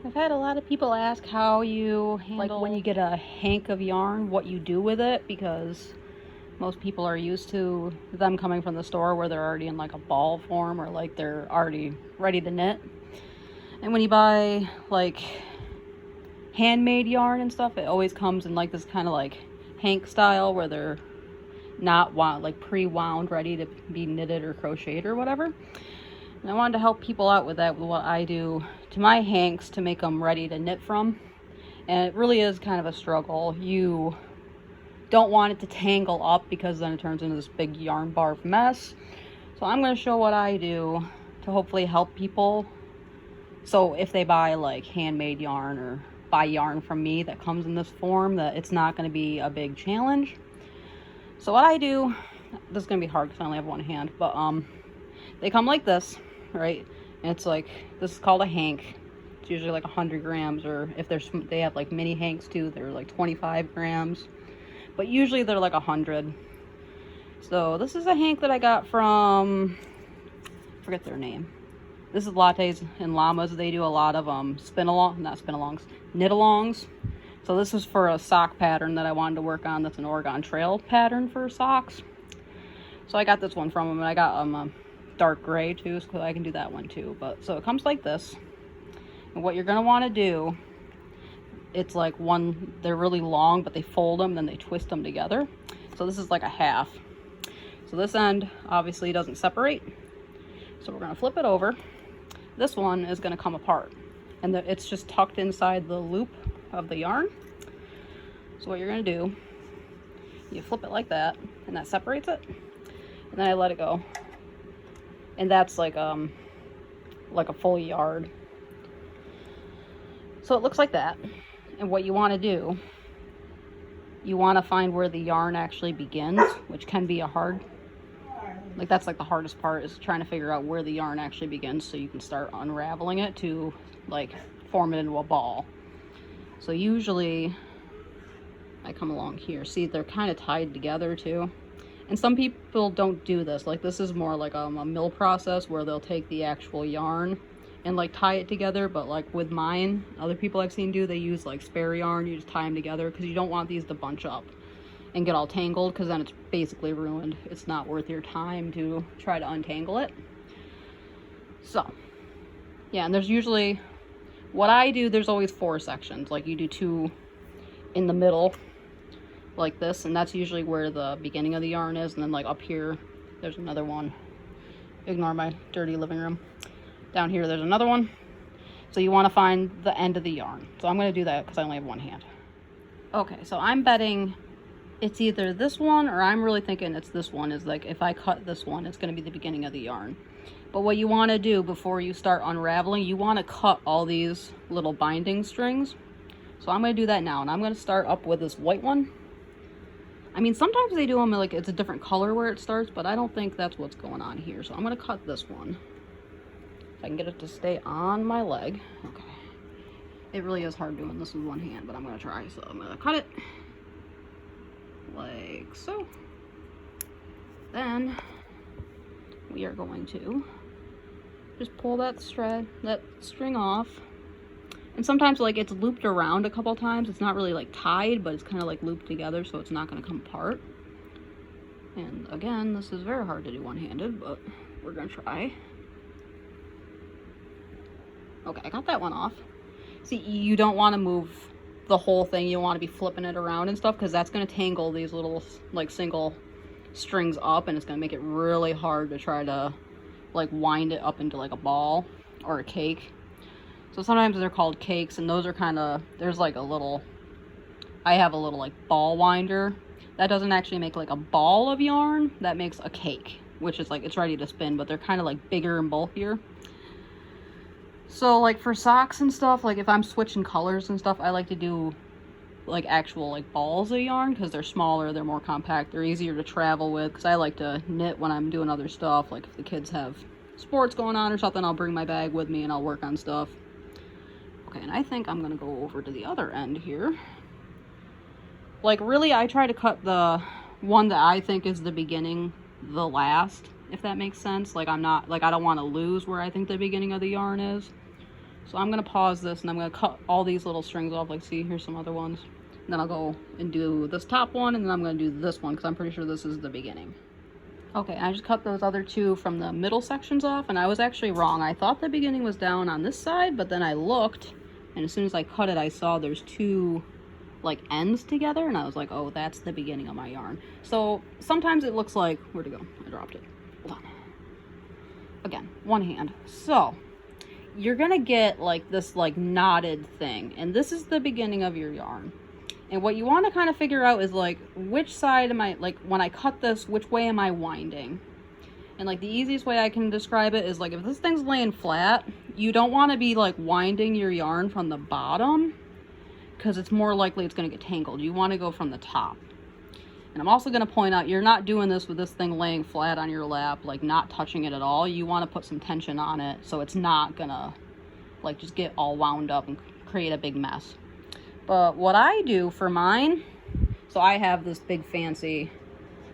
I've had a lot of people ask how you handle, like, when you get a hank of yarn, what you do with it, because most people are used to them coming from the store where they're already in like a ball form, or like they're already ready to knit. And when you buy like handmade yarn and stuff, it always comes in like this kind of like hank style where they're not like pre-wound, ready to be knitted or crocheted or whatever. And I wanted to help people out with that, with what I do to my hanks to make them ready to knit from. And it really is kind of a struggle. You don't want it to tangle up because then it turns into this big yarn barf mess. So I'm going to show what I do to hopefully help people. So if they buy like handmade yarn or buy yarn from me that comes in this form, that it's not going to be a big challenge. So what I do, this is going to be hard because I only have one hand, but they come like this, right? And it's like, this is called a hank. It's usually like 100 grams, or if they have like mini hanks too, they're like 25 grams. But usually they're like 100. So this is a hank that I got from, I forget their name. This is Lattes and Llamas. They do a lot of knit-alongs. So this is for a sock pattern that I wanted to work on. That's an Oregon Trail pattern for socks. So I got this one from them, and I got a dark gray too, so I can do that one too. But so it comes like this. And what you're gonna want to do, it's like they're really long, but they fold them, then they twist them together. So this is like a half. So this end obviously doesn't separate. So we're gonna flip it over. This one is gonna come apart, and it's just tucked inside the loop of the yarn. So what you're gonna do, you flip it like that, and that separates it, and then I let it go. And that's like a full yard. So it looks like that. And what you want to do, you want to find where the yarn actually begins, which can be that's like the hardest part, is trying to figure out where the yarn actually begins so you can start unraveling it to like form it into a ball. So usually I come along here. See, they're kind of tied together too. And some people don't do this. Like, this is more like a mill process where they'll take the actual yarn and like tie it together. But like with mine, other people I've seen do, they use like spare yarn. You just tie them together because you don't want these to bunch up and get all tangled, because then it's basically ruined. It's not worth your time to try to untangle it. So yeah, and there's usually, what I do, there's always 4 sections. Like, you do 2 in the middle like this, and that's usually where the beginning of the yarn is. And then like up here there's another one. Ignore my dirty living room. Down here there's another one. So you want to find the end of the yarn. So I'm going to do that because I only have one hand. Okay, so I'm betting it's either this one, or I'm really thinking it's this one. Is like, if I cut this one, it's going to be the beginning of the yarn. But what you want to do before you start unraveling, you want to cut all these little binding strings. So I'm going to do that now, and I'm going to start up with this white one. I mean, sometimes they do them like it's a different color where it starts, but I don't think that's what's going on here. So I'm going to cut this one. If I can get it to stay on my leg. Okay. It really is hard doing this with one hand, but I'm going to try. So I'm going to cut it like so. Then we are going to just pull that string off. And sometimes like it's looped around a couple times. It's not really like tied, but it's kind of like looped together, so it's not going to come apart. And again, this is very hard to do one-handed, but we're going to try. Okay, I got that one off. See, you don't want to move the whole thing. You want to be flipping it around and stuff, because that's going to tangle these little like single strings up, and it's going to make it really hard to try to like wind it up into like a ball or a cake. So sometimes they're called cakes, and those are kind of, there's like a little, I have a little like ball winder. That doesn't actually make like a ball of yarn. That makes a cake, which is like, it's ready to spin, but they're kind of like bigger and bulkier. So like for socks and stuff, like if I'm switching colors and stuff, I like to do like actual like balls of yarn, because they're smaller, they're more compact, they're easier to travel with, because I like to knit when I'm doing other stuff. Like if the kids have sports going on or something, I'll bring my bag with me and I'll work on stuff. Okay, and I think I'm gonna go over to the other end here. Like, really, I try to cut the one that I think is the beginning the last, if that makes sense. Like, I'm not, like, I don't want to lose where I think the beginning of the yarn is. So I'm gonna pause this and I'm gonna cut all these little strings off. Like, see, here's some other ones. And then I'll go and do this top one, and then I'm gonna do this one because I'm pretty sure this is the beginning. Okay, I just cut those other two from the middle sections off, and I was actually wrong. I thought the beginning was down on this side, but then I looked, and as soon as I cut it, I saw there's two like ends together, and I was like, oh, that's the beginning of my yarn. So sometimes it looks like, where'd it go? I dropped it. Hold on. Again, one hand. So you're gonna get like this like knotted thing, and this is the beginning of your yarn. And what you want to kind of figure out is like, which side am I, like when I cut this, which way am I winding? And like the easiest way I can describe it is like, if this thing's laying flat, you don't want to be like winding your yarn from the bottom, because it's more likely it's going to get tangled. You want to go from the top. And I'm also going to point out, you're not doing this with this thing laying flat on your lap, like not touching it at all. You want to put some tension on it so it's not going to like just get all wound up and create a big mess. But what I do for mine, so I have this big fancy,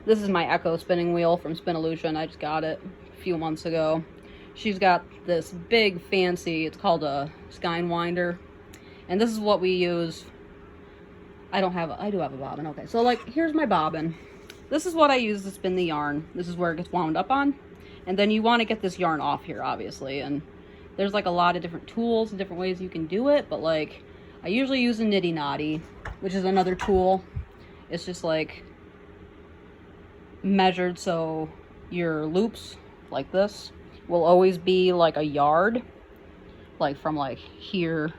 this is my Echo spinning wheel from Spinolution. I just got it a few months ago. She's got this big fancy, it's called a skein winder. And this is what we use. I do have a bobbin. Okay, so like, here's my bobbin. This is what I use to spin the yarn. This is where it gets wound up on. And then you want to get this yarn off here, obviously. And there's like a lot of different tools and different ways you can do it, but like, I usually use a nitty knotty, which is another tool. It's just like measured so your loops like this will always be like a yard, like from like here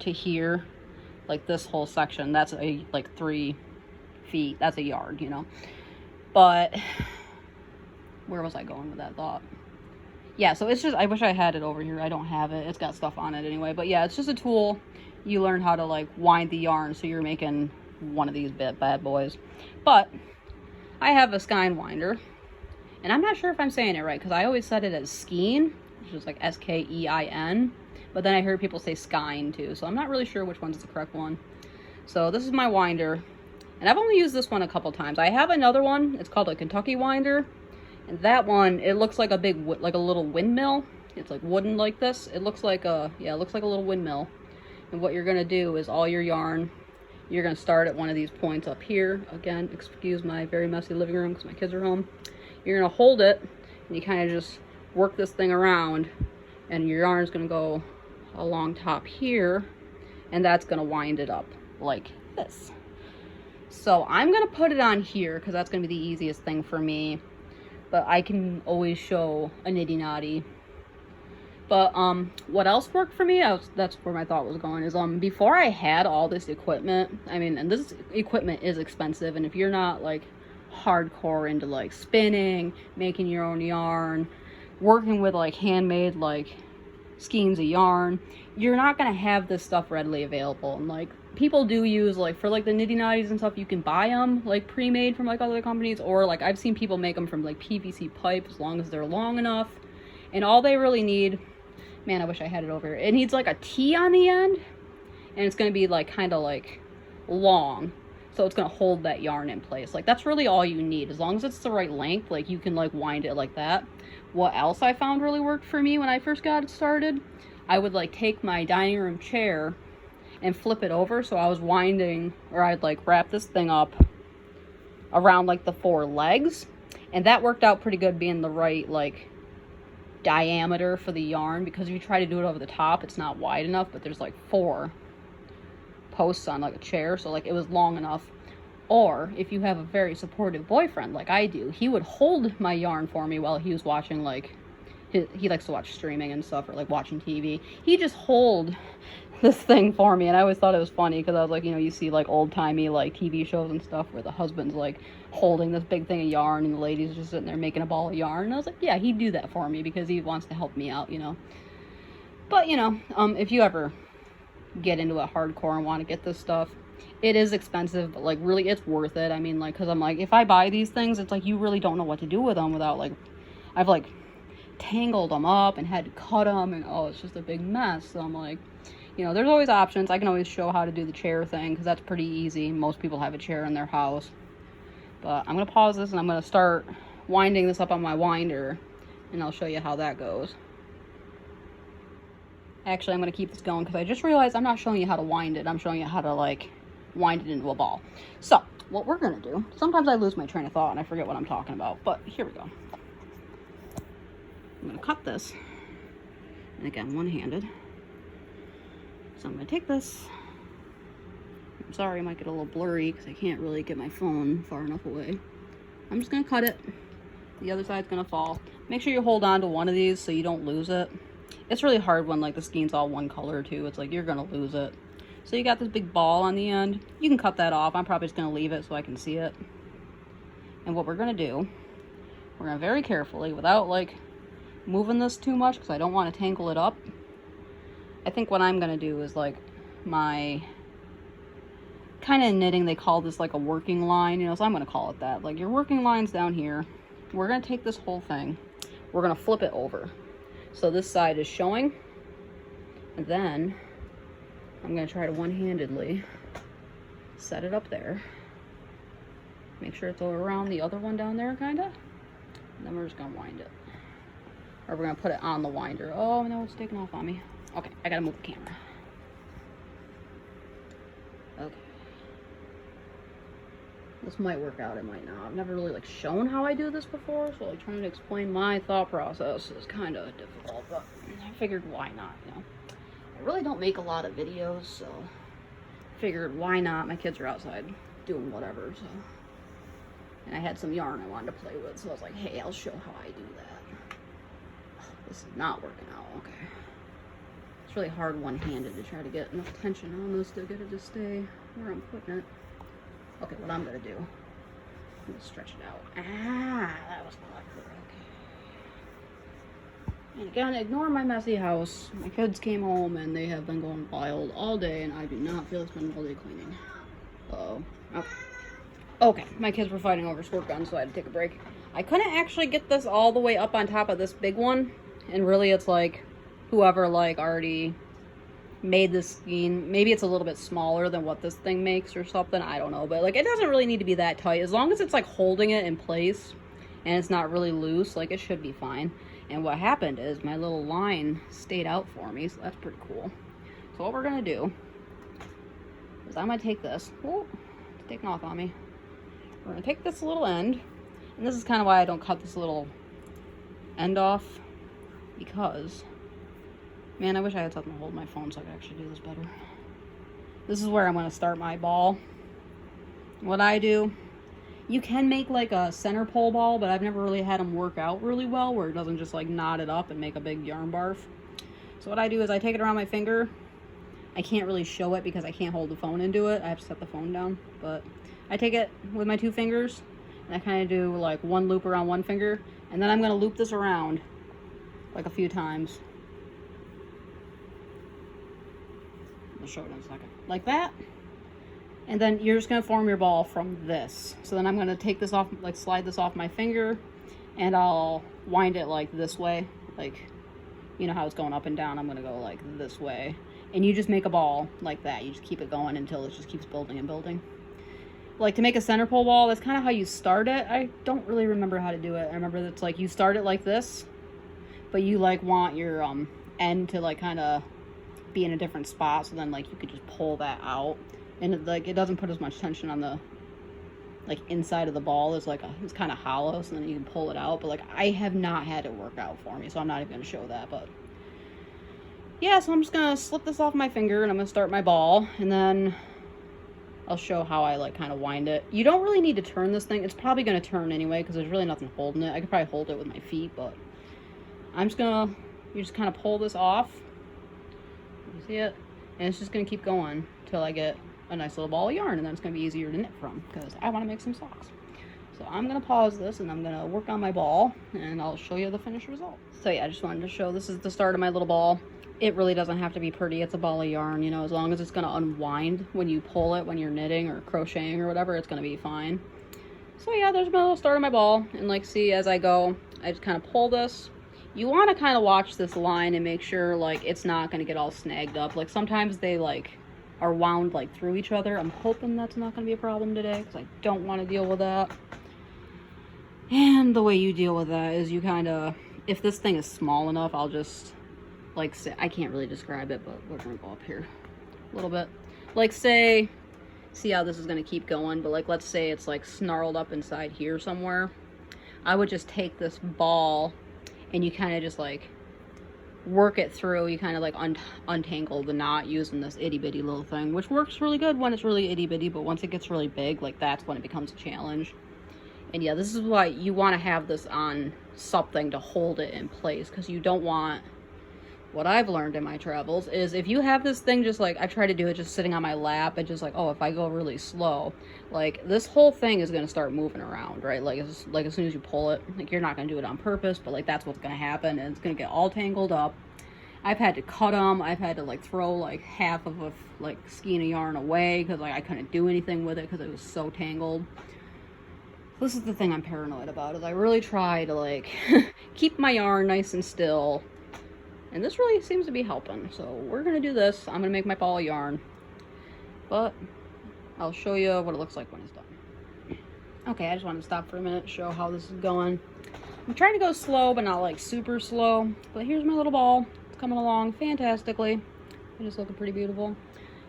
to here, like this whole section. That's a like 3 feet. That's a yard, you know. But where was I going with that thought? Yeah, so it's just, I wish I had it over here. I don't have it. It's got stuff on it anyway. But yeah, it's just a tool. You learn how to like wind the yarn so you're making one of these bad boys. But I have a skein winder, and I'm not sure if I'm saying it right because I always said it as skein, which is like S-K-E-I-N, but then I heard people say skein too, so I'm not really sure which one's the correct one. So this is my winder, and I've only used this one a couple times. I have another one, it's called a Kentucky winder, and that one, it looks like a big, like a little windmill. It's like wooden like this. It looks like a, yeah, it looks like a little windmill. And what you're going to do is all your yarn, you're going to start at one of these points up here. Again, excuse my very messy living room because my kids are home. You're going to hold it, and you kind of just work this thing around, and your yarn is going to go along top here, and that's going to wind it up like this. So I'm going to put it on here because that's going to be the easiest thing for me. But I can always show a nitty knotty. But what else worked for me, that's where my thought was going, is before I had all this equipment, I mean, and this equipment is expensive, and if you're not like hardcore into like spinning, making your own yarn, working with like handmade like skeins of yarn, you're not gonna have this stuff readily available. And like, people do use like, for like the nitty knotties and stuff, you can buy them like pre-made from like other companies, or like I've seen people make them from like PVC pipe as long as they're long enough. And all they really need, man, I wish I had it over here. It needs like a T on the end, and it's going to be like kind of like long, so it's going to hold that yarn in place. Like, that's really all you need. As long as it's the right length, like you can like wind it like that. What else I found really worked for me when I first got it started, I would like take my dining room chair and flip it over, so I was winding, or I'd like wrap this thing up around like the 4 legs, and that worked out pretty good, being the right like diameter for the yarn, because if you try to do it over the top, it's not wide enough. But there's like 4 posts on like a chair, so like it was long enough. Or if you have a very supportive boyfriend like I do, he would hold my yarn for me while he was watching like he likes to watch streaming and stuff, or like watching TV. He just hold this thing for me, and I always thought it was funny because I was like, you know, you see like old-timey like TV shows and stuff where the husband's like holding this big thing of yarn and the lady's just sitting there making a ball of yarn. And I was like, yeah, he'd do that for me because he wants to help me out, you know. But you know, if you ever get into it hardcore and want to get this stuff, it is expensive, but like really it's worth it. I mean, like, because I'm like, if I buy these things, it's like you really don't know what to do with them without like, I've like tangled them up and had to cut them, and oh, it's just a big mess. So I'm like, you know, there's always options. I can always show how to do the chair thing because that's pretty easy. Most people have a chair in their house. But I'm going to pause this and I'm going to start winding this up on my winder, and I'll show you how that goes. Actually, I'm going to keep this going because I just realized I'm not showing you how to wind it. I'm showing you how to like wind it into a ball. So what we're going to do, sometimes I lose my train of thought and I forget what I'm talking about, but here we go. I'm going to cut this, and again, one-handed. So I'm going to take this. I'm sorry, I might get a little blurry because I can't really get my phone far enough away. I'm just going to cut it. The other side's going to fall. Make sure you hold on to one of these so you don't lose it. It's really hard when like the skein's all one color too. It's like you're going to lose it. So you got this big ball on the end. You can cut that off. I'm probably just going to leave it so I can see it. And what we're going to do, we're going to very carefully, without like moving this too much because I don't want to tangle it up. I think what I'm going to do is like my kind of knitting, they call this like a working line, you know, so I'm going to call it that. Like your working line's down here. We're going to take this whole thing, we're going to flip it over. So this side is showing, and then I'm going to try to one-handedly set it up there. Make sure it's around the other one down there, kind of. And then we're just going to wind it. Or we're going to put it on the winder. Oh, no, it's taking off on me. Okay, I got to move the camera. Okay. This might work out, it might not. I've never really like shown how I do this before, so like trying to explain my thought process is kind of difficult, but I figured why not, you know. I really don't make a lot of videos, so I figured why not. My kids are outside doing whatever, so. And I had some yarn I wanted to play with, so I was like, hey, I'll show how I do that. This is not working out, okay. It's really hard one-handed to try to get enough tension on this to get it to stay where I'm putting it. Okay, what I'm gonna do, I'm gonna stretch it out. Ah, that was clever, okay. And again, ignore my messy house. My kids came home and they have been going wild all day and I do not feel like spending all day cleaning. Uh-oh, okay. Okay, my kids were fighting over squirt guns, so I had to take a break. I couldn't actually get this all the way up on top of this big one, and really it's like, whoever like already made this skein, maybe it's a little bit smaller than what this thing makes or something, I don't know, but like it doesn't really need to be that tight. As long as it's like holding it in place and it's not really loose, like it should be fine. And what happened is my little line stayed out for me, so that's pretty cool. So what we're gonna do is I'm gonna take this, oh, it's taking off on me. We're gonna take this little end, and this is kind of why I don't cut this little end off, because man, I wish I had something to hold my phone so I could actually do this better. This is where I'm going to start my ball. What I do, you can make like a center pole ball, but I've never really had them work out really well where it doesn't just like knot it up and make a big yarn barf. So what I do is I take it around my finger. I can't really show it because I can't hold the phone into it. I have to set the phone down. But I take it with my two fingers and I kind of do like one loop around one finger. And then I'm going to loop this around like a few times. I'll show it in a second. Like that. And then you're just going to form your ball from this. So then I'm going to take this off, like slide this off my finger, and I'll wind it like this way. Like, you know how it's going up and down, I'm going to go like this way. And you just make a ball like that. You just keep it going until it just keeps building and building. Like to make a center pole ball, that's kind of how you start it. I don't really remember how to do it. I remember that's like you start it like this, but you like want your end to like kind of be in a different spot, so then like you could just pull that out, and it doesn't put as much tension on the like inside of the ball. It's like it's kind of hollow, so then you can pull it out. But like I have not had it work out for me, so I'm not even going to show that. But yeah, so I'm just gonna slip this off my finger and I'm gonna start my ball, and then I'll show how I like kind of wind it. You don't really need to turn this thing. It's probably gonna turn anyway because there's really nothing holding it. I could probably hold it with my feet, but I'm just gonna, you just kind of pull this off. You see it? And it's just gonna keep going until I get a nice little ball of yarn, and then it's gonna be easier to knit from because I want to make some socks. So I'm gonna pause this and I'm gonna work on my ball, and I'll show you the finished result. So yeah, I just wanted to show this is the start of my little ball. It really doesn't have to be pretty. It's a ball of yarn, you know, as long as it's gonna unwind when you pull it, when you're knitting or crocheting or whatever, it's gonna be fine. So yeah, there's my little start of my ball, and like see as I go, I just kind of pull this. You want to kind of watch this line and make sure like it's not going to get all snagged up. Like sometimes they like are wound like through each other. I'm hoping that's not going to be a problem today because I don't want to deal with that. And the way you deal with that is you kind of, if this thing is small enough, I'll just like, say, I can't really describe it, but we're gonna go up here a little bit. Like, say, see how this is gonna keep going, but like, let's say it's like snarled up inside here somewhere. I would just take this ball and you kind of just like work it through. You kind of like untangle the knot using this itty bitty little thing, which works really good when it's really itty bitty, but once it gets really big, like that's when it becomes a challenge. And yeah, this is why you want to have this on something to hold it in place, because you don't want, what I've learned in my travels is if you have this thing just like, I try to do it just sitting on my lap and just like, oh, if I go really slow, like this whole thing is going to start moving around, right? Like as soon as you pull it, like you're not going to do it on purpose, but like that's what's going to happen, and it's going to get all tangled up. I've had to cut them. I've had to like throw like half of a like skein of yarn away because like I couldn't do anything with it because it was so tangled. This is the thing I'm paranoid about, is I really try to like keep my yarn nice and still. And this really seems to be helping. So we're going to do this. I'm going to make my ball of yarn. But I'll show you what it looks like when it's done. Okay, I just wanted to stop for a minute to show how this is going. I'm trying to go slow, but not like super slow. But here's my little ball. It's coming along fantastically. It is looking pretty beautiful.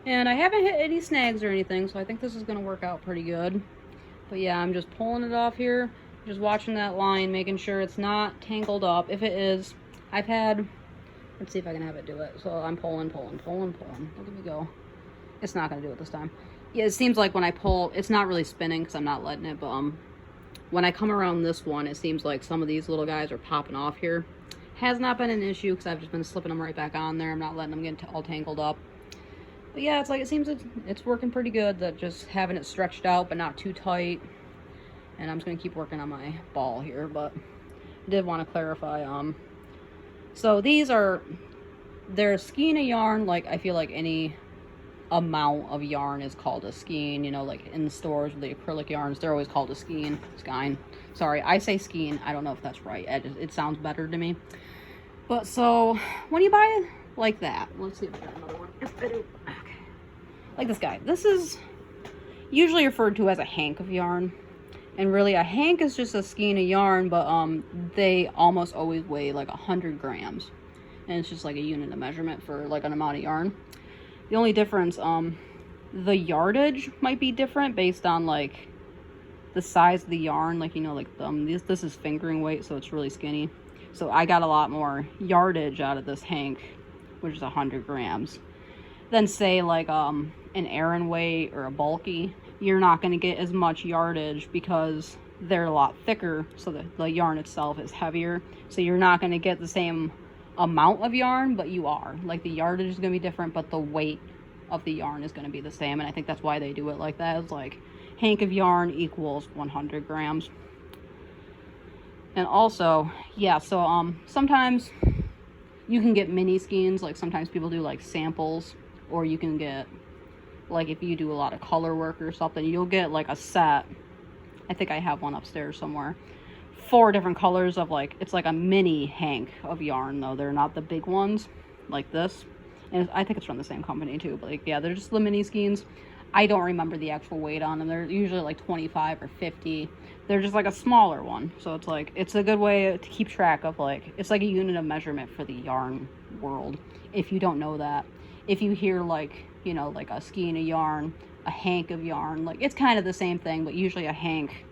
And I haven't hit any snags or anything, so I think this is going to work out pretty good. But yeah, I'm just pulling it off here. Just watching that line, making sure it's not tangled up. If it is, I've had... Let's see if I can have it do it. So I'm pulling. Look at me go. It's not going to do it this time. Yeah, it seems like when I pull, it's not really spinning because I'm not letting it. But when I come around this one, it seems like some of these little guys are popping off here. Has not been an issue because I've just been slipping them right back on there. I'm not letting them get all tangled up. But yeah, it's like, it seems it's working pretty good. That just having it stretched out but not too tight. And I'm just going to keep working on my ball here. But I did want to clarify, so these are, they're a skein of yarn. Like, I feel like any amount of yarn is called a skein. You know, like in the stores with the acrylic yarns, they're always called a skein. Skein. Sorry, I say skein. I don't know if that's right. It sounds better to me. But so, when you buy it like that, let's see if I got another one. Yes, I do. Okay. Like this guy. This is usually referred to as a hank of yarn. And really, a hank is just a skein of yarn, but they almost always weigh like 100 grams. And it's just like a unit of measurement for like an amount of yarn. The only difference, the yardage might be different based on like the size of the yarn. Like, you know, like this is fingering weight, so it's really skinny. So I got a lot more yardage out of this hank, which is 100 grams. Than say like an Aran weight or a bulky. You're not going to get as much yardage because they're a lot thicker, so the yarn itself is heavier. So you're not going to get the same amount of yarn, but you are. Like, the yardage is going to be different, but the weight of the yarn is going to be the same. And I think that's why they do it like that. It's like hank of yarn equals 100 grams. And also, yeah, so sometimes you can get mini skeins. Like, sometimes people do like samples, or you can get, like, if you do a lot of color work or something, you'll get like a set. I think I have one upstairs somewhere. 4 different colors of like, it's like a mini hank of yarn though. They're not the big ones like this. And I think it's from the same company too. But like, yeah, they're just the mini skeins. I don't remember the actual weight on them. They're usually like 25 or 50. They're just like a smaller one. So it's like, it's a good way to keep track of, like, it's like a unit of measurement for the yarn world. If you don't know that. If you hear like, you know, like a skein of yarn, a hank of yarn, like it's kind of the same thing, but usually a hank,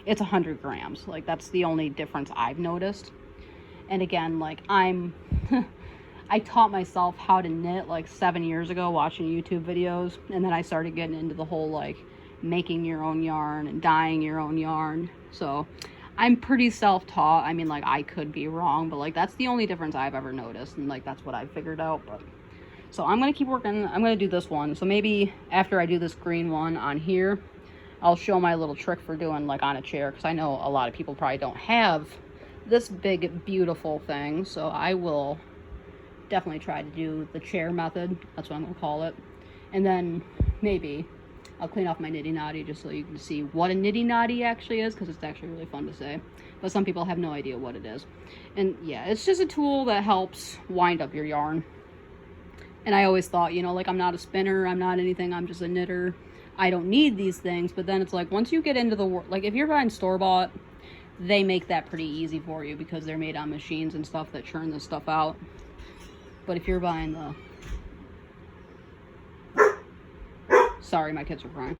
it's 100 grams. Like, that's the only difference I've noticed. And again, like, I taught myself how to knit like 7 years ago watching YouTube videos, and then I started getting into the whole like making your own yarn and dyeing your own yarn. So I'm pretty self-taught. I mean, like, I could be wrong, but like that's the only difference I've ever noticed, and like that's what I figured out. But so I'm gonna keep working. I'm gonna do this one. So maybe after I do this green one on here, I'll show my little trick for doing like on a chair, because I know a lot of people probably don't have this big beautiful thing. So I will definitely try to do the chair method. That's what I'm gonna call it. And then maybe I'll clean off my nitty knotty just so you can see what a nitty knotty actually is, because it's actually really fun to say, but some people have no idea what it is. And yeah, it's just a tool that helps wind up your yarn. And I always thought, you know, like, I'm not a spinner, I'm not anything, I'm just a knitter, I don't need these things. But then it's like, once you get into the work, like if you're buying store-bought, they make that pretty easy for you because they're made on machines and stuff that churn this stuff out. But if you're buying the... Sorry, my kids are crying.